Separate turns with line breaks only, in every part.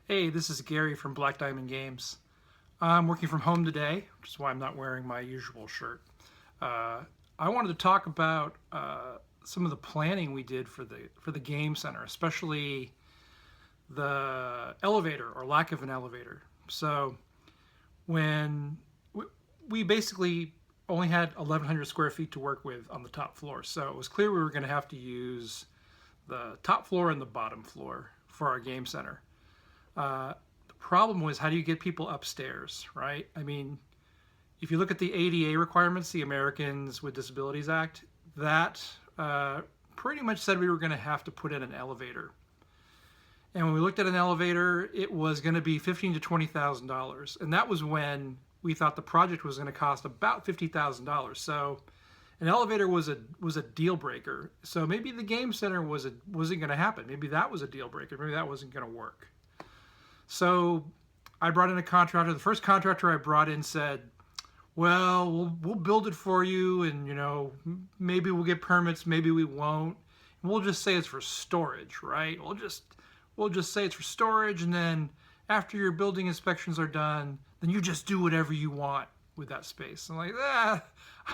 Hey, this is Gary from Black Diamond Games. I'm working from home today, which is why I'm not wearing my usual shirt. Uh, I wanted to talk about some of the planning we did for the game center, especially the elevator or lack of an elevator. So when we basically only had 1,100 square feet to work with on the top floor, so it was clear we were going to have to use the top floor and the bottom floor for our game center. The problem was, how do you get people upstairs, right? I mean, if you look at the ADA requirements, the Americans with Disabilities Act, that pretty much said we were going to have to put in an elevator. And when we looked at an elevator, it was going to be $15,000 to $20,000, and that was when we thought the project was going to cost about $50,000. So an elevator was a deal breaker. So maybe the game center wasn't going to happen. Maybe that was a deal breaker. Maybe that wasn't going to work. So I brought in a contractor. The first contractor I brought in said, well, we'll build it for you, and maybe we'll get permits, maybe we won't. And we'll just say it's for storage, right? We'll just say it's for storage, and then after your building inspections are done, then you just do whatever you want with that space. I'm like,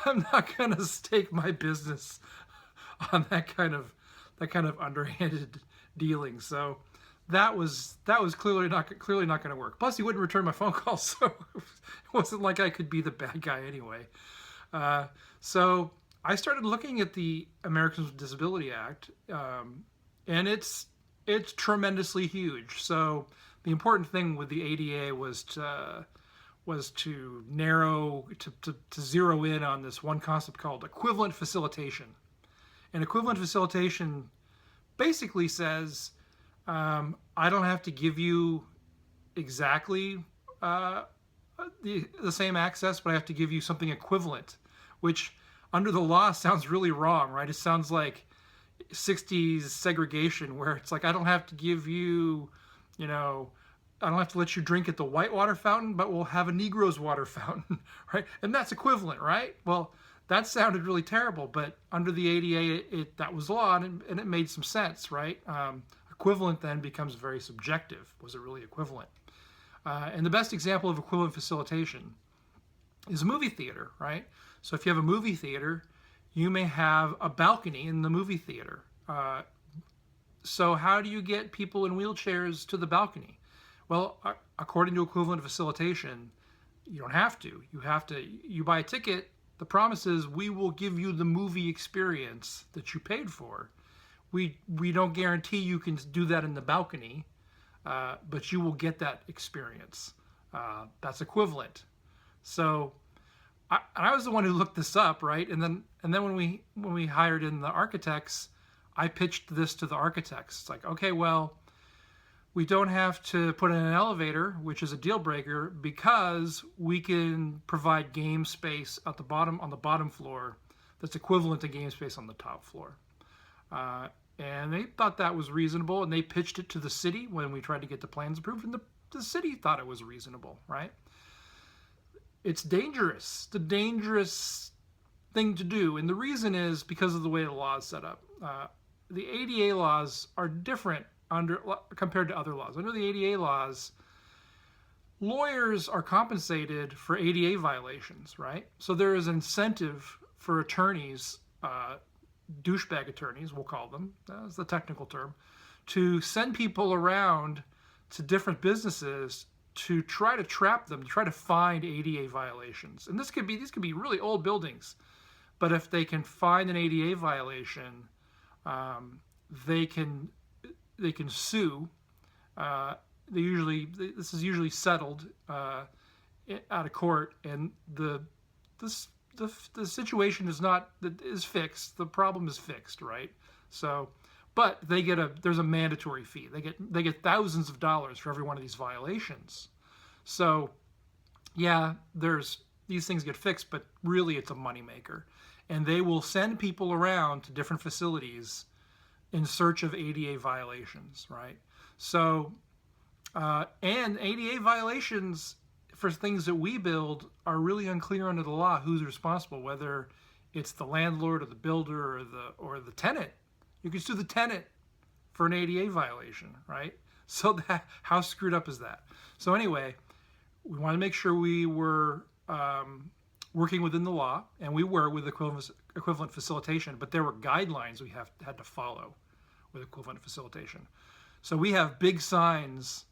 I'm not gonna stake my business on that kind of underhanded dealing. So that was clearly not going to work. Plus, he wouldn't return my phone calls, so it wasn't like I could be the bad guy anyway. So I started looking at the Americans with Disability Act, and it's tremendously huge. So the important thing with the ADA was to narrow to zero in on this one concept called equivalent facilitation. And equivalent facilitation basically says, I don't have to give you exactly the same access, but I have to give you something equivalent, which under the law sounds really wrong, right? It sounds like 60s segregation, where it's like, I don't have to give you, I don't have to let you drink at the whitewater fountain, but we'll have a Negro's water fountain, right? And that's equivalent, right? Well, that sounded really terrible, but under the ADA, that was law, and it made some sense, right? Equivalent then becomes very subjective. Was it really equivalent? And the best example of equivalent facilitation is a movie theater, right? So if you have a movie theater, you may have a balcony in the movie theater. So how do you get people in wheelchairs to the balcony? Well, according to equivalent facilitation, you don't have to. You buy a ticket. The promise is, we will give you the movie experience that you paid for. We don't guarantee you can do that in the balcony, but you will get that experience. That's equivalent. So I was the one who looked this up, right? And then when we hired in the architects, I pitched this to the architects. It's like, okay, well, we don't have to put in an elevator, which is a deal breaker, because we can provide game space at the bottom, on the bottom floor, that's equivalent to game space on the top floor. And they thought that was reasonable, and they pitched it to the city when we tried to get the plans approved, and the city thought it was reasonable, right? It's dangerous. It's a dangerous thing to do, and the reason is because of the way the law is set up. The ADA laws are different compared to other laws. Under the ADA laws, lawyers are compensated for ADA violations, right? So there is incentive for attorneys, douchebag attorneys, we'll call them, that's the technical term, to send people around to different businesses to try to trap them, to try to find ADA violations. And these could be really old buildings, but if they can find an ADA violation, they can sue. This is usually settled out of court, and the situation is fixed. The problem is fixed, right? So, but there's a mandatory fee. They get thousands of dollars for every one of these violations. So, yeah, these things get fixed, but really it's a moneymaker. And they will send people around to different facilities in search of ADA violations, right? So, and ADA violations for things that we build are really unclear under the law who's responsible, whether it's the landlord or the builder or the tenant. You can sue the tenant for an ADA violation, right? So how screwed up is that? So anyway, we want to make sure we were working within the law, and we were with equivalent facilitation, but there were guidelines we had to follow with equivalent facilitation. So we have big signs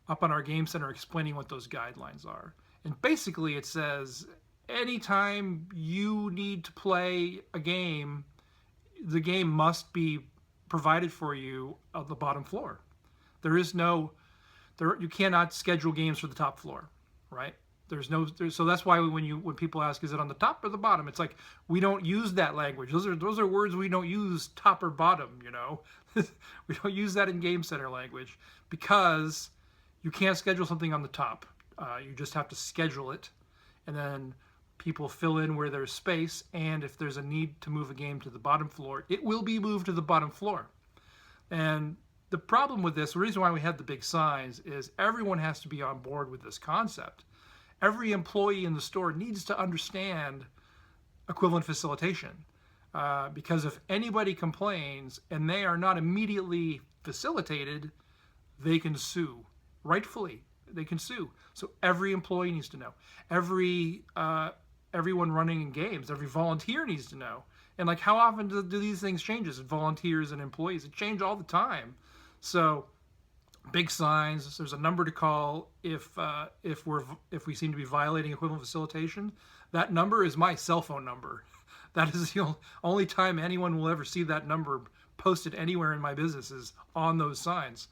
up on our game center explaining what those guidelines are. And basically it says anytime you need to play a game, the game must be provided for you on the bottom floor. There is no, you cannot schedule games for the top floor, right? So that's why when people ask, is it on the top or the bottom? It's like, we don't use that language. Those are words we don't use, top or bottom, you know. We don't use that in game center language because you can't schedule something on the top. You just have to schedule it, and then people fill in where there's space, and if there's a need to move a game to the bottom floor, it will be moved to the bottom floor. And the problem with this, the reason why we had the big signs, is everyone has to be on board with this concept. Every employee in the store needs to understand equivalent facilitation, because if anybody complains and they are not immediately facilitated, they can sue. Rightfully, they can sue. So every employee needs to know. Everyone running in games, every volunteer needs to know. And like, how often do these things change? As volunteers and employees, it changes all the time. So big signs. There's a number to call if we seem to be violating equivalent facilitation. That number is my cell phone number. That is the only time anyone will ever see that number posted anywhere in my business is on those signs.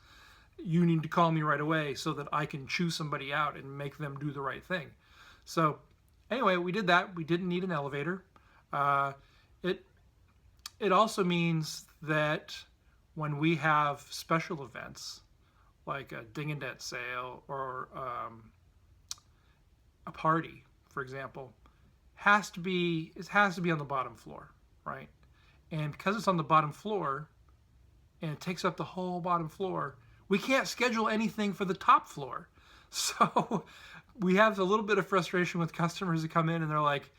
You need to call me right away so that I can choose somebody out and make them do the right thing. So anyway, we did that. We didn't need an elevator. It also means that when we have special events, like a ding and debt sale or a party, for example, it has to be on the bottom floor, right? And because it's on the bottom floor and it takes up the whole bottom floor, we can't schedule anything for the top floor. So we have a little bit of frustration with customers that come in and they're like,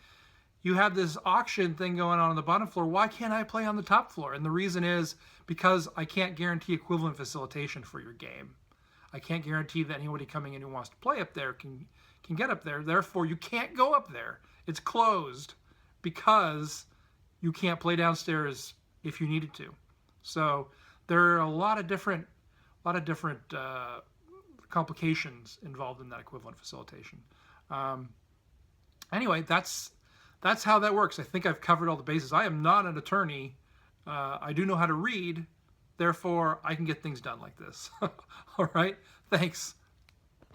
you have this auction thing going on the bottom floor. Why can't I play on the top floor? And the reason is because I can't guarantee equivalent facilitation for your game. I can't guarantee that anybody coming in who wants to play up there can get up there. Therefore, you can't go up there. It's closed because you can't play downstairs if you needed to. So there are a lot of different complications involved in that equivalent facilitation. Anyway, that's how that works. I think I've covered all the bases. I am not an attorney. I do know how to read. Therefore, I can get things done like this. All right. Thanks.